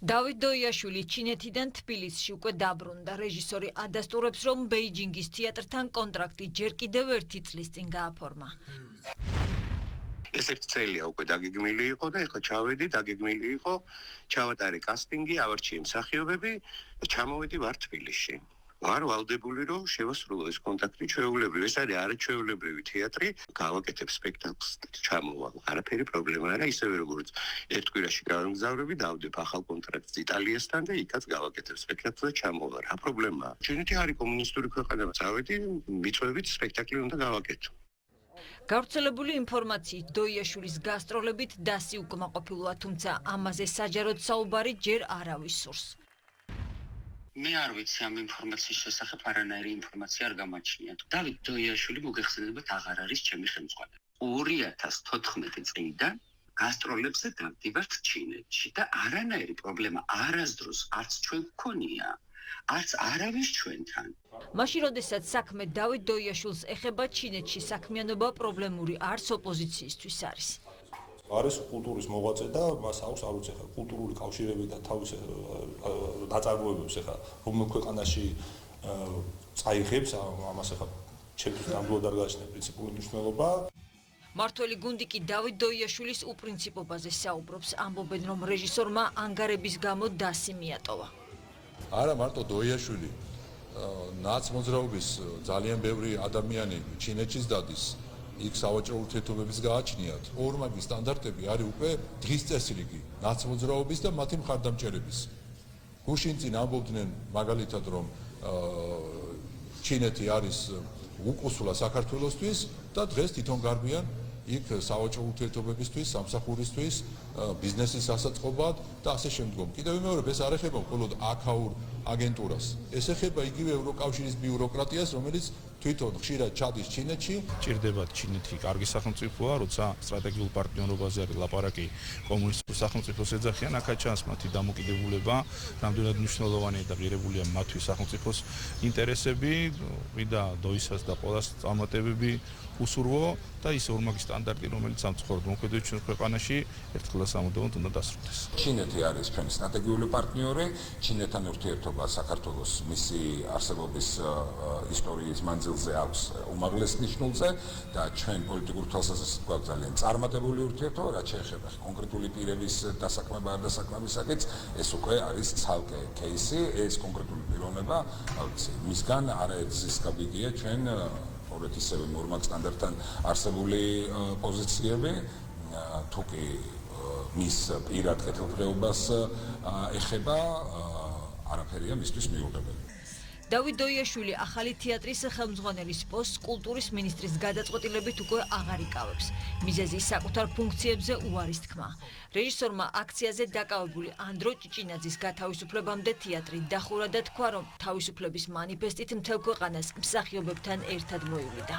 დავით დოიაშვილი ჩინეთიდან თბილისში უკვე დაბრუნდა. რეჟისორი ადასტურებს, რომ ბეიჯინგის თეატრთან კონტრაქტი ჯერ კიდევ 1 წლის წინ გააფორმა. ეს ერთ წელია უკვე დაგეგმილი იყო და ეხლა ჩავედი, დაგეგმილი იყო, ჩავატარე კასტინგი, ავარჩიე მსახიობები და ჩამოვედი ვარ თბილისში. ვარ ვალდებული, რომ შევასრულო ეს კონტრაქტი ჩვეულებრივ. ეს არის არაჩვეულებრივი თეატრი, გავაკეთებ სპექტაკლს, ჩამოვალ. არაფერი პრობლემა არა, ისევე როგორც ერთ კვირაში გავამგზავრები, დავდებ ახალ კონტრაქტს იტალიასთან და იქაც გავაკეთებ სპექტაკლს და ჩამოვალ. რა პრობლემაა? ჩინეთი არის კომუნისტური ქვეყანა, წავედი, მიწვევით სპექტაკლი უნდა გავაკეთო. გავრცელებული ინფორმაციით დოიაშვილის გასტროლებით დასი უკმაყოფილოა, თუმცა ამაზე საჯაროდ საუბარი ჯერ არავის სურს. მე არ ვიცი ამ ინფორმაციის შესახებ არანაირი ინფორმაცია არ გამაჩნია. დავით დოიაშვილი მოგეხსენებათ აღარ არის ჩემი ხელმძღვანელი. 2014 წლიდან გასტროლებზე დავდივართ ჩინეთში და არანაირი პრობლემა არასდროს არც ჩვენ გქონია, არც არავის ჩვენთან. მაშინ, როდესაც საქმე დავით დოიაშვილს ეხება, ჩინეთში საქმიანობა პრობლემური არც ოპოზიციისთვის არის. არის კულტურის მოღვაწე და მას აქვს არ ვიცი ხა კულტურული კავშირები და თავის დაწარმოებებს ხა რომელ ქვეყანაში წაიღებს ამას ხა ჩემთვის ნამდვილად არ გააჩნია პრინციპული მნიშვნელობა. მართველი გუნდი კი დავით დოიაშვილის უპრინციპობაზე საუბრობს, ამბობენ, რომ რეჟისორმა ანგარების გამო დასი მიატოვა. არა მარტო დოიაშვილი, ნაცმოძრაობის ძალიან ბევრი ადამიანი ჩინეთშიც დადის. იქ სავაჭრო ურთიერთობების გააჩნიათ. ორმაგი სტანდარტები არის უკვე დღის წესრიგი ნაცმოძრაობის და მათი მხარდამჭერების. გუშინ წინ ამბობდნენ მაგალითად, რომ ჩინეთი არის უკუსვლა საქართველოსთვის და დღეს თვითონ გარბიან იქ სავაჭრო ურთიერთობებისთვის, სამსახურისთვის, ბიზნესის დასაწყობად და ასე შემდგომ. კიდევ ვიმეორებ, ეს არ ეხება მხოლოდ აქაურ აგენტურას. ეს ეხება იგივე ევროკავშირის ბიუროკრატიას, რომელიც თვითონ ხშირად ჩადის ჩინეთში. ჭირდებათ ჩინეთი კარგი სახელმწიფოა, როცა სტრატეგიულ პარტნიორობაზე არის ლაპარაკი კომუნისტურ სახელმწიფოს ეძახიან, აქაც ჩანს მათი დამოკიდებულება, რამდენად მნიშვნელოვანია და ღირებულია მათთვის სახელმწიფოს ინტერესები, ვიდა დოისას და ყველას წარმატებები უსურვო და ის ორმაგი სტანდარტი, რომელიც სამწუხაროდ მოქმედებს ჩვენ ქვეყანაში, ერთხელ და სამუდამოდ უნდა დასრულდეს. ჩინეთი არის ჩვენი სტრატეგიული პარტნიორი, ჩინეთთან ურთიერთობა საქართველოს მისი არსებობის ისტორიის მანძილზე აქვს უმაღლეს მნიშვნელზე და ჩვენ პოლიტიკურ თვალსაზრისით გვაქვს ძალიან წარმატებული ურთიერთობა, რაც შეეხება კონკრეტული პირების დასაქმება არ დასაქმებისაკეც, ეს უკვე არის ცალკე кейსი, ეს კონკრეტული პიროვნება, მისგან არაერთი ზისკაბიგია ჩვენ ისევე ნორმალ სტანდარტთან არსებული პოზიციები, თუკი მის პირად კეთილდღეობას ეხება, არაფერია მისთვის მიუღებელი. დავით დოიაშვილი ახალი თეატრის ხელმძღვანელის პოსტს კულტურის მინისტრის გადაწყვეტილებით უკვე აღარ იკავებს. მიზეზი საკუთარ ფუნქციებზე უარის თქმა. რეჟისორმა აქციაზე დაკავებული ანდრო ჭიჭინაძის გათავისუფლებამდე თეატრი დახურა და თქვა, რომ თავისუფლების მანიფესტით მთელ ქვეყანას მსახიობებთან ერთად მოივიდა.